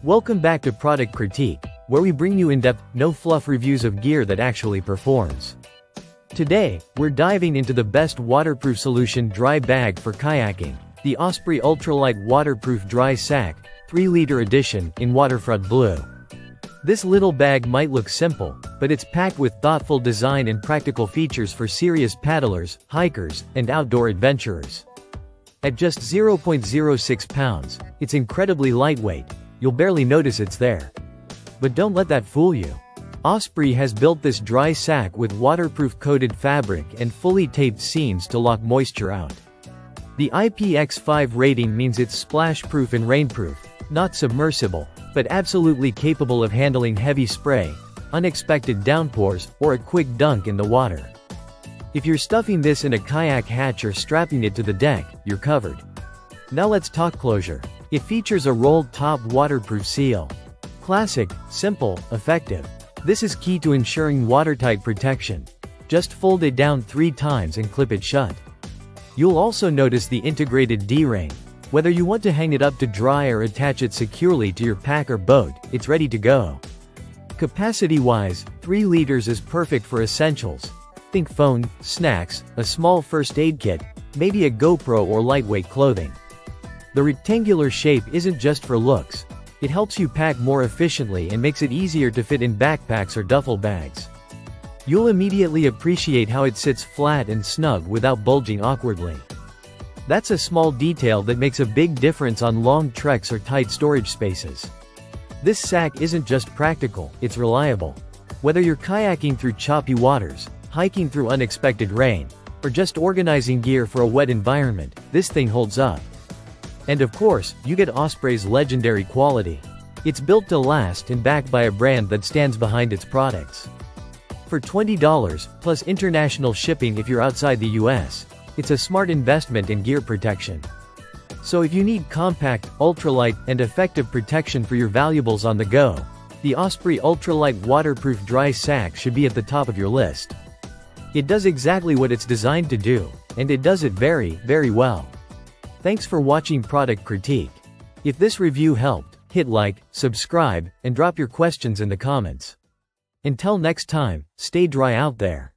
Welcome back to Product Critique, where we bring you in-depth, no-fluff reviews of gear that actually performs. Today, we're diving into the best waterproof solution dry bag for kayaking, the Osprey Ultralight Waterproof Dry Sack, 3-liter edition, in waterfront blue. This little bag might look simple, but it's packed with thoughtful design and practical features for serious paddlers, hikers, and outdoor adventurers. At just 0.06 pounds, it's incredibly lightweight. You'll barely notice it's there. But don't let that fool you. Osprey has built this dry sack with waterproof coated fabric and fully taped seams to lock moisture out. The IPX5 rating means it's splash-proof and rainproof, not submersible, but absolutely capable of handling heavy spray, unexpected downpours, or a quick dunk in the water. If you're stuffing this in a kayak hatch or strapping it to the deck, you're covered. Now let's talk closure. It features a rolled top waterproof seal. Classic, simple, effective. This is key to ensuring watertight protection. Just fold it down 3 times and clip it shut. You'll also notice the integrated D-ring. Whether you want to hang it up to dry or attach it securely to your pack or boat, it's ready to go. Capacity-wise, 3 liters is perfect for essentials. Think phone, snacks, a small first aid kit, maybe a GoPro or lightweight clothing. The rectangular shape isn't just for looks. It helps you pack more efficiently and makes it easier to fit in backpacks or duffel bags. You'll immediately appreciate how it sits flat and snug without bulging awkwardly. That's a small detail that makes a big difference on long treks or tight storage spaces. This sack isn't just practical, it's reliable. Whether you're kayaking through choppy waters, hiking through unexpected rain, or just organizing gear for a wet environment, this thing holds up. And of course, you get Osprey's legendary quality. It's built to last and backed by a brand that stands behind its products. For $20, plus international shipping if you're outside the US, it's a smart investment in gear protection. So if you need compact, ultralight, and effective protection for your valuables on the go, the Osprey Ultralight Waterproof Dry Sack should be at the top of your list. It does exactly what it's designed to do, and it does it very, very well. Thanks for watching Product Critique. If this review helped, hit like, subscribe, and drop your questions in the comments. Until next time, stay dry out there.